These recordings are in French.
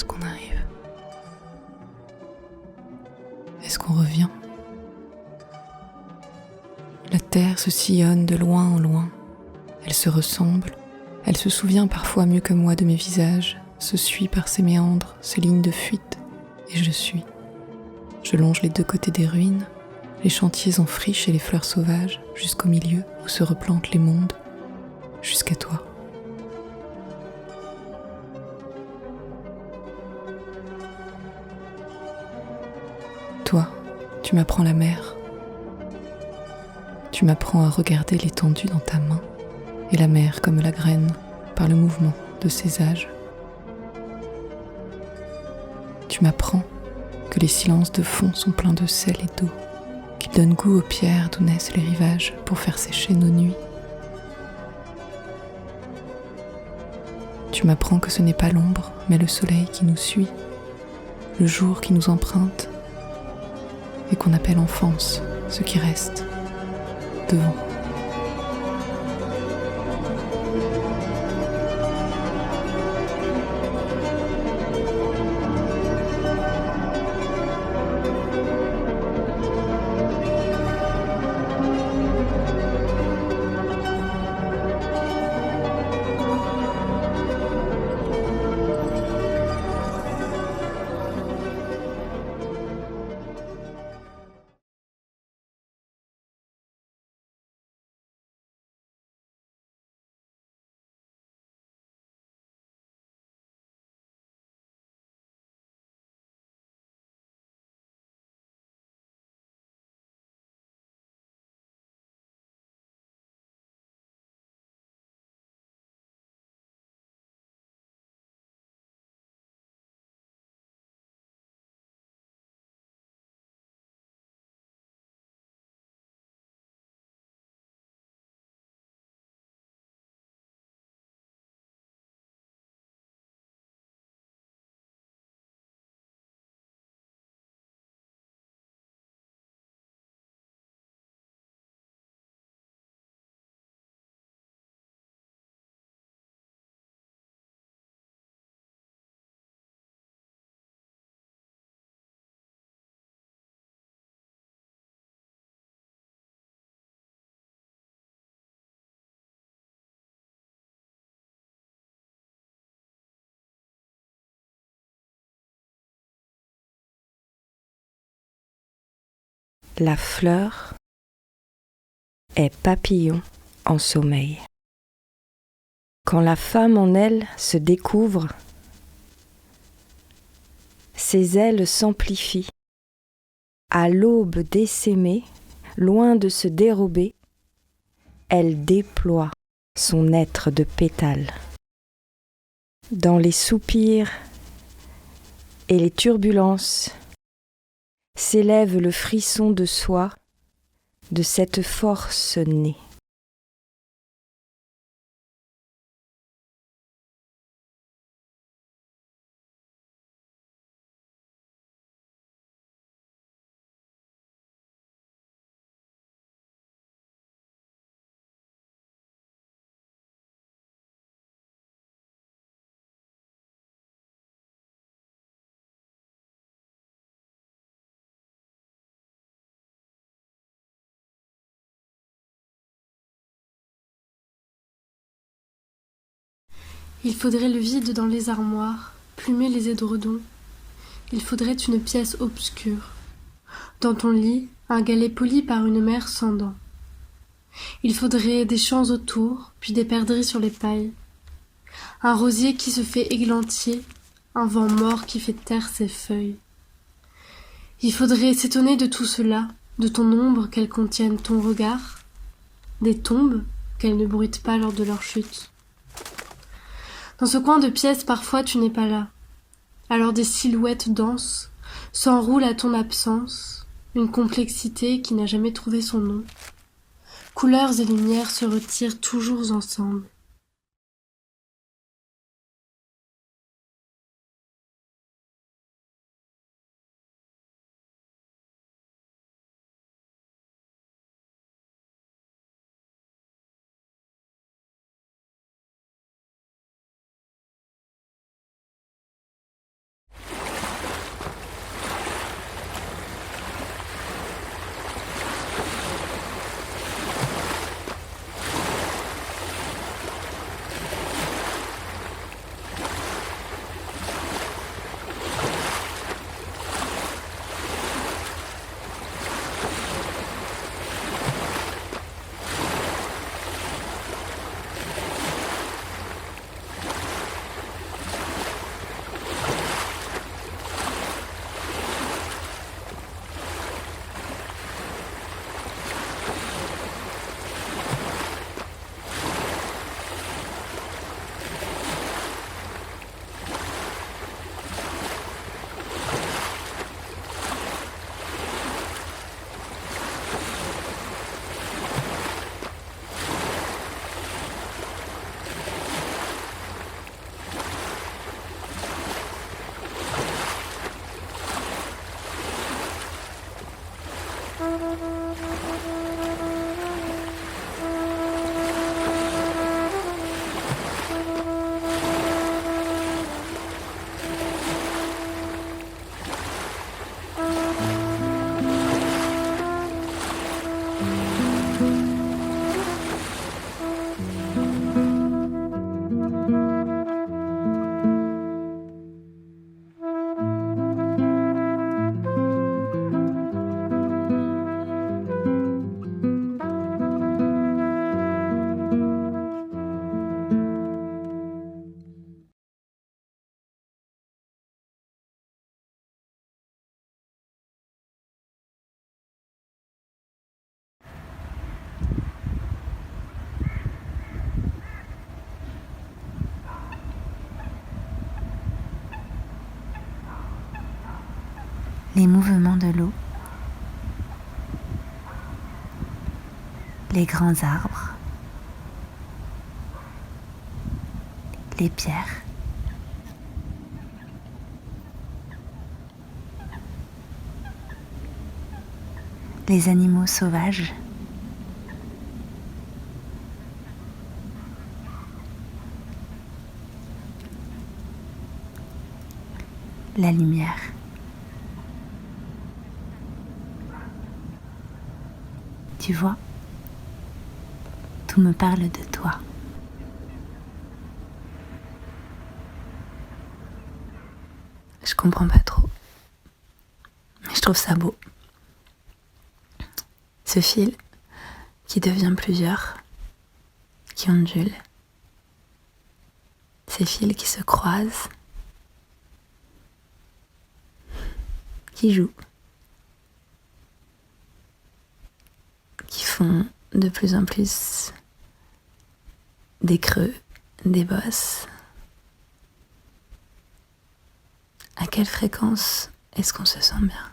Est-ce qu'on arrive? Est-ce qu'on revient? La terre se sillonne de loin en loin. Elle se ressemble. Elle se souvient parfois mieux que moi de mes visages, se suit par ses méandres, ses lignes de fuite, et je suis. Je longe les deux côtés des ruines, les chantiers en friche et les fleurs sauvages, jusqu'au milieu où se replantent les mondes, jusqu'à toi. Toi, tu m'apprends la mer. Tu m'apprends à regarder l'étendue dans ta main et la mer comme la graine par le mouvement de ses âges. Tu m'apprends que les silences de fond sont pleins de sel et d'eau, qu'ils donnent goût aux pierres d'où naissent les rivages pour faire sécher nos nuits. Tu m'apprends que ce n'est pas l'ombre, mais le soleil qui nous suit, le jour qui nous emprunte, et qu'on appelle enfance, ce qui reste devant. La fleur est papillon en sommeil. Quand la femme en elle se découvre, ses ailes s'amplifient. À l'aube d'essaimer, loin de se dérober, elle déploie son être de pétales. Dans les soupirs et les turbulences, s'élève le frisson de soi de cette force née. Il faudrait le vide dans les armoires, plumer les édredons. Il faudrait une pièce obscure. Dans ton lit, un galet poli par une mer sans dents. Il faudrait des champs autour, puis des perdrix sur les pailles. Un rosier qui se fait églantier, un vent mort qui fait taire ses feuilles. Il faudrait s'étonner de tout cela, de ton ombre qu'elle contienne ton regard, des tombes qu'elles ne bruitent pas lors de leur chute. Dans ce coin de pièce, parfois, tu n'es pas là. Alors des silhouettes dansent, s'enroulent à ton absence, une complexité qui n'a jamais trouvé son nom. Couleurs et lumières se retirent toujours ensemble. les mouvements de l'eau, les grands arbres, les pierres. Les animaux sauvages, la lumière. Tu vois, tout me parle de toi. Je comprends pas trop, mais je trouve ça beau. Ce fil qui devient plusieurs, qui ondule, ces fils qui se croisent, qui jouent, qui font de plus en plus des creux, des bosses. À quelle fréquence est-ce qu'on se sent bien ?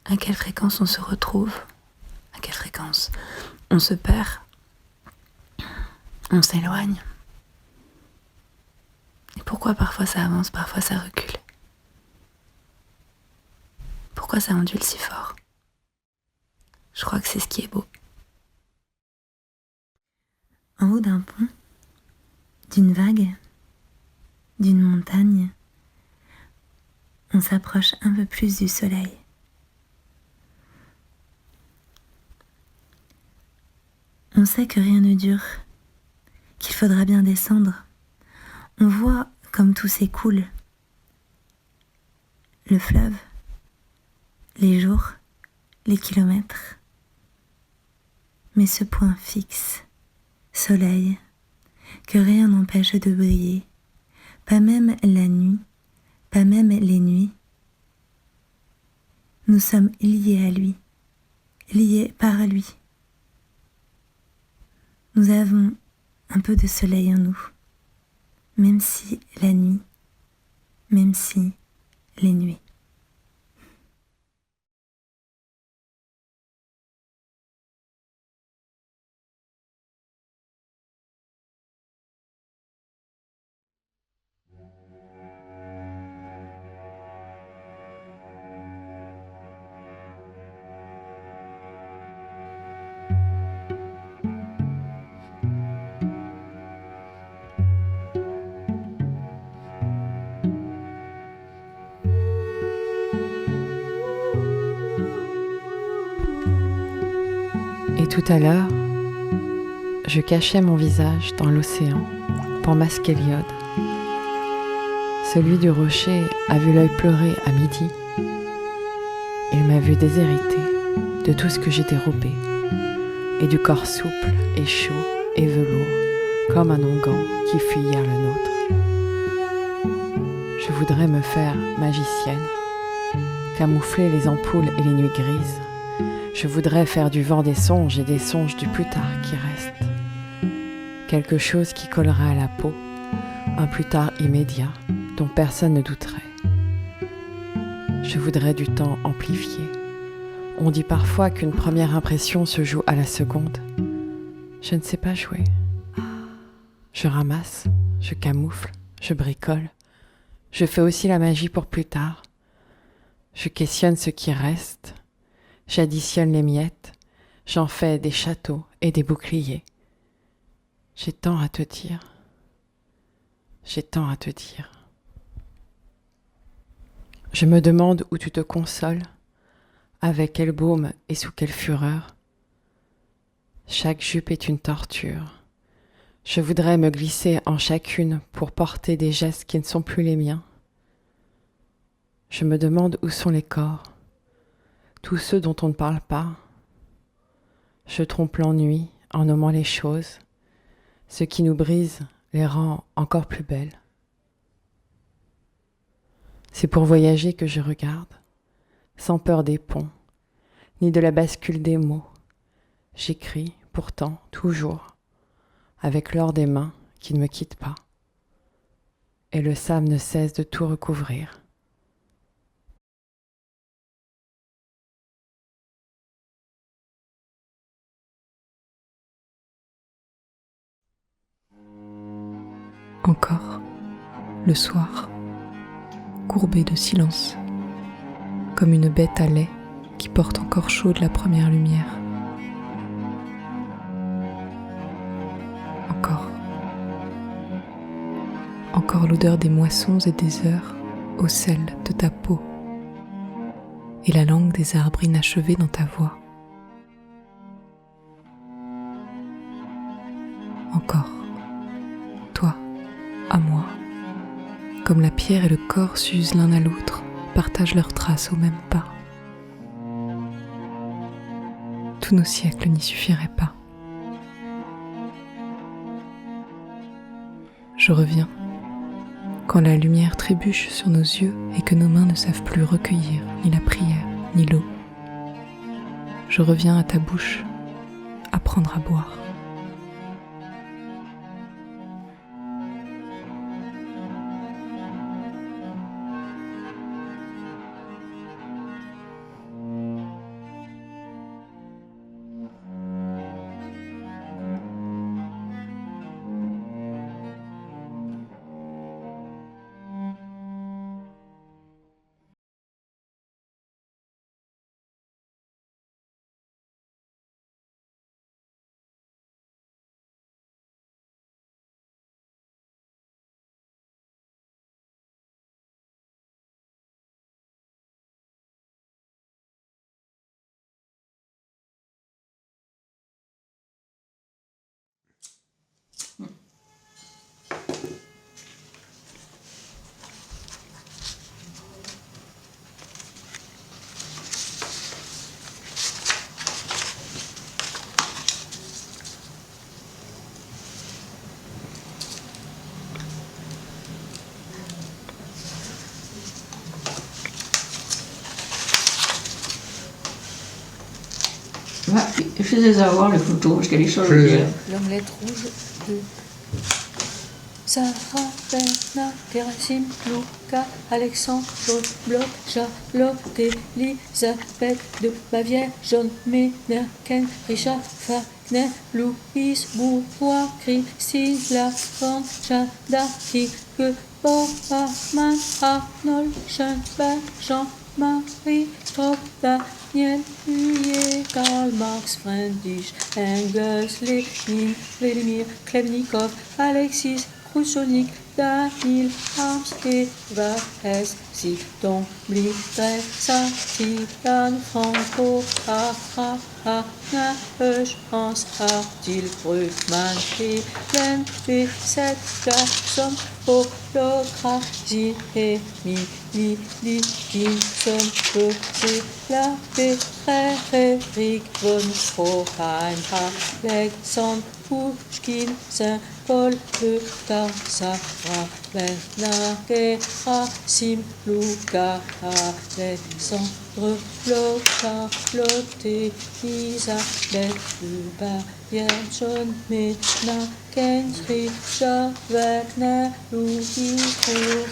À quelle fréquence on se retrouve ? À quelle fréquence on se perd ? On s'éloigne ? Et pourquoi parfois ça avance, parfois ça recule ? Pourquoi ça ondule si fort ? Je crois que c'est ce qui est beau. En haut d'un pont, d'une vague, d'une montagne, on s'approche un peu plus du soleil. On sait que rien ne dure, qu'il faudra bien descendre. On voit comme tout s'écoule. Le fleuve, les jours, les kilomètres. Mais ce point fixe, soleil, que rien n'empêche de briller, pas même la nuit, pas même les nuits. Nous sommes liés à lui, liés par lui. Nous avons un peu de soleil en nous, même si la nuit, même si les nuits. Et tout à l'heure, je cachais mon visage dans l'océan pour masquer l'iode. Celui du rocher a vu l'œil pleurer à midi. Il m'a vu déshérité de tout ce que j'ai dérobé, et du corps souple et chaud et velours, comme un onguent qui fut hier le nôtre. Je voudrais me faire magicienne, camoufler les ampoules et les nuits grises. Je voudrais faire du vent des songes et des songes du plus tard qui reste. Quelque chose qui collerait à la peau, un plus tard immédiat dont personne ne douterait. Je voudrais du temps amplifié. On dit parfois qu'une première impression se joue à la seconde. Je ne sais pas jouer. Je ramasse, je camoufle, je bricole. Je fais aussi la magie pour plus tard. Je questionne ce qui reste. J'additionne les miettes, j'en fais des châteaux et des boucliers. J'ai tant à te dire, j'ai tant à te dire. Je me demande où tu te consoles, avec quel baume et sous quelle fureur. Chaque jupe est une torture. Je voudrais me glisser en chacune pour porter des gestes qui ne sont plus les miens. Je me demande où sont les corps. Tous ceux dont on ne parle pas. Je trompe l'ennui en nommant les choses. Ce qui nous brise les rend encore plus belles. C'est pour voyager que je regarde, sans peur des ponts, ni de la bascule des mots. J'écris, pourtant, toujours, avec l'or des mains qui ne me quittent pas. Et le sable ne cesse de tout recouvrir. Encore, le soir, courbé de silence, comme une bête à lait qui porte encore chaude la première lumière. Encore l'odeur des moissons et des heures au sel de ta peau et la langue des arbres inachevés dans ta voix. Encore, toi, à moi, comme la pierre et le corps s'usent l'un à l'autre, partagent leurs traces au même pas. Tous nos siècles n'y suffiraient pas. Je reviens, quand la lumière trébuche sur nos yeux et que nos mains ne savent plus recueillir ni la prière, ni l'eau. Je reviens à ta bouche, apprendre à boire. Ouais, je les avoir les photos parce qu'elle est sur le lien. L'omelette rouge de Sarah, Bernard, Terracine, Luca, Alexandre, Bloch, Charlotte, Elisabeth de Bavière, John Menerken, Richard Wagner, Louise Bourgois, Christine Lafont, Jada Hicke, Bormann, Arnold Schoenberg, Jean-Marie Straub, Daniel Huyer, Karl Marx, Friedrich Engels, Lénine, Vladimir Klebnikov, Alexis Krusonik, Daniel Harms, Eva Hess, Sidon Blitzer, Satian Franco, Hanna Hans, Artil Brückmann, Hélène B7, Jackson, Holocratie, Emily Dickinson, José Labbé, Frédéric von Stroheim, Alexandre Pouchkine, Saint-Paul, Eutar, Sarah, Bernard, Gerasim, Luca, Alexandre, Bloch, Charlotte, Isabelle, Bavière, John Mettner, Kenry, Richard Wagner, Louis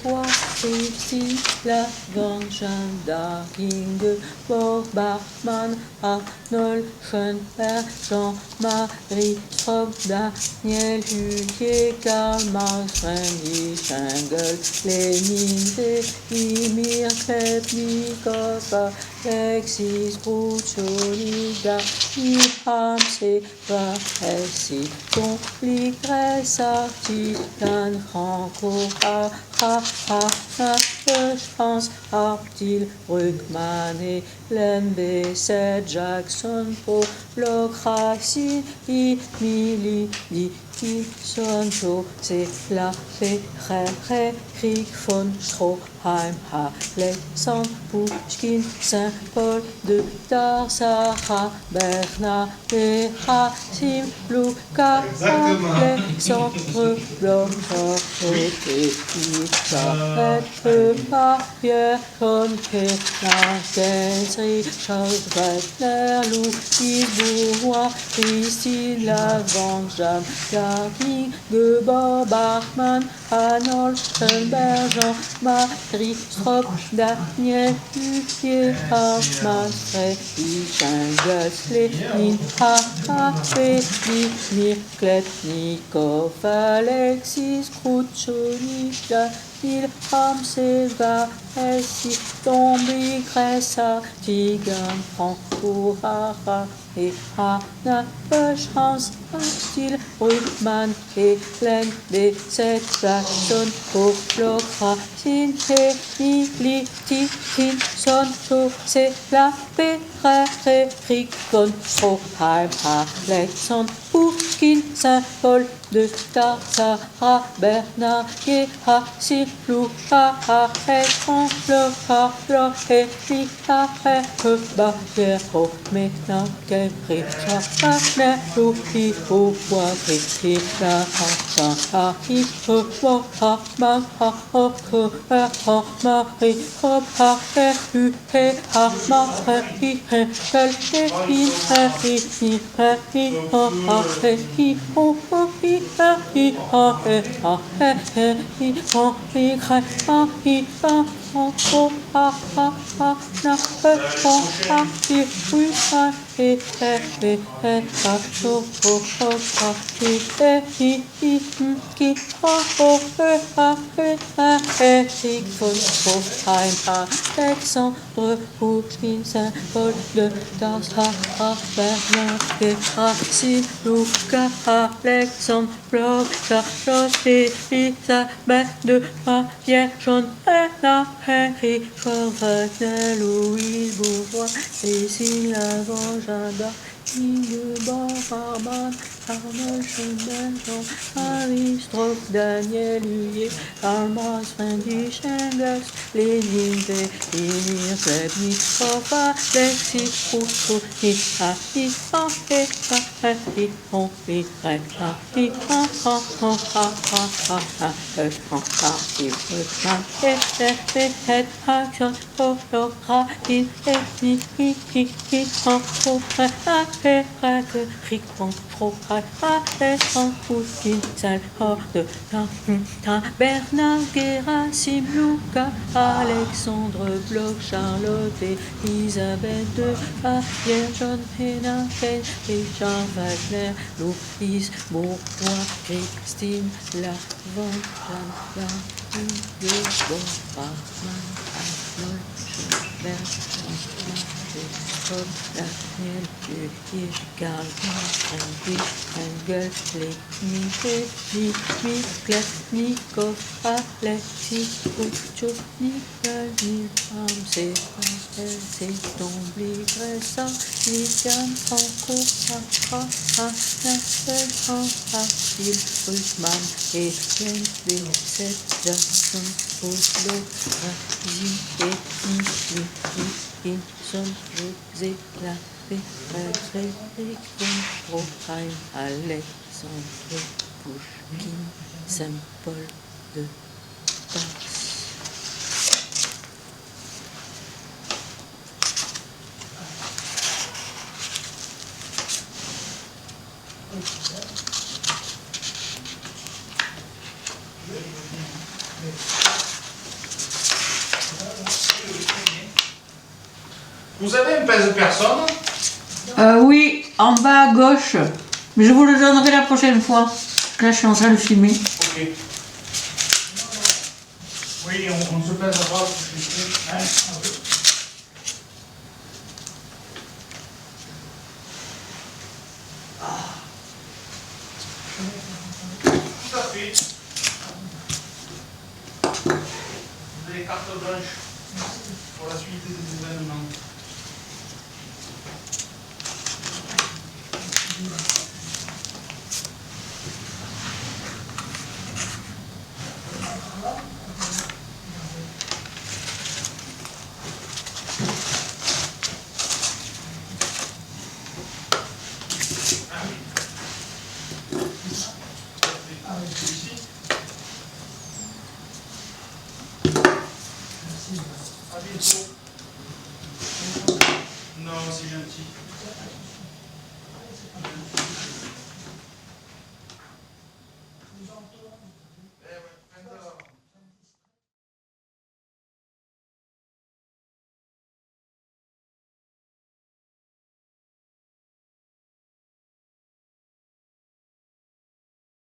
Bourgois, Christine Lavant, Janda Kinge, Bob Bachmann, Arnold Schoenberg, Jean-Marie Straub, Daniel Huyer, Karl Marx, Friedrich Engels, Lénine, Vladimir Klebnikov, Alexis Krusonik, Daniel Harms, Eva Hess, Sidon Blitzer, Satian Franco, Hanna Hans, Artil Brückmann, Hélène B7, Jackson, Holocratie, Emily Dickinson, José Labbé, Frédéric von Stroheim, Alexandre Pouchkine, Saint-Paul, Eutar, Sarah, Bernard, Gerasim, Luca, Alexandre, Bloch, Charlotte, Elisabeth, Bavière, John Mettner, Kenry, Richard Wagner, Louis Bourgois, Christine Lavant, Jada Hicke, Bob Bachmann, Arnold Schoenberg, Jean-Marie Ristrop, Daniel, Lucier, Mastre, Ichangas, Lénine, Dimir, Kletnikov, Alexis, Krouchonik, Ilham, Seva, Essi, Tombi, Gressa, Tigan, Francourara, et Hanna, Böschhans, Stil, Rüdman, Helen, B7, Jackson, Oblokra, Sinhe, Nili, Tikin, Son, Jose, La, Perre, Rick, von Stroheim, Alexandre, Pushkin, Saint-Paul, de Tarzara, Bernard, Geha, Silouka, Alexandre, Pablo, Elika, Reba, Gero, Mena, Kemri, Chapane, Louis, Pouvoirie, Hila, Hansan, Harry, Rewa, Haman, Haoko, Marie, Roba, Elu, Hama, Harry, Rachel, Evin, Harry, Harry, Harry, Harry, Alexandre, Poutine, Saint-Paul, de Tarzara, Bernard, Gracie, Luca, Alexandre, Bloch, Charlotte, Elisabeth, de Marie, John, Anna, Henry, Wagner, Louis Bourgeois, Cécile, Lavant, Jada, Ingeborg, Armand, Arnold, Schoenberg, Jean, Aristote, Daniel, Huyer, Almas, Fendi, Engels, Lénine, Vélimir, Zebny, Papa, Alexis, Rousseau, Ika, Ika, Ika, Ika, Bernard, Gerasim, Luca, Alexandre, Bloch, Charlotte, Elisabeth de Pierre, John, Hennaken, Richard Wagner, Louise Bourgeois, Christine Lavant, Jeanne, Ingeborg, Bachmann, Arnold, Schoenberg, Daniel, Huyer, Karl, Fendi, Engels, Lénine, Vélimir, Kletnikov, Alexis, Krouchonik, Ilham, Sébastien, Tombi, Gressa, Viviane, Franco, Hanna, Böschhans, Stil, Rüdman, Helen, B7, Jackson, Oblok, Razi, Nili, Son, José, La, Frédéric, von Stroheim, Alexandre, Pushkin, Saint-Paul de Tarse. Vous avez une pèse de personne? Oui, en bas à gauche. Mais je vous le donnerai la prochaine fois. Là, je suis en train de filmer. Ok. Oui, on se pèse à droite. Hein? Tout à fait. Vous avez carte blanche pour la suite des événements. À bientôt.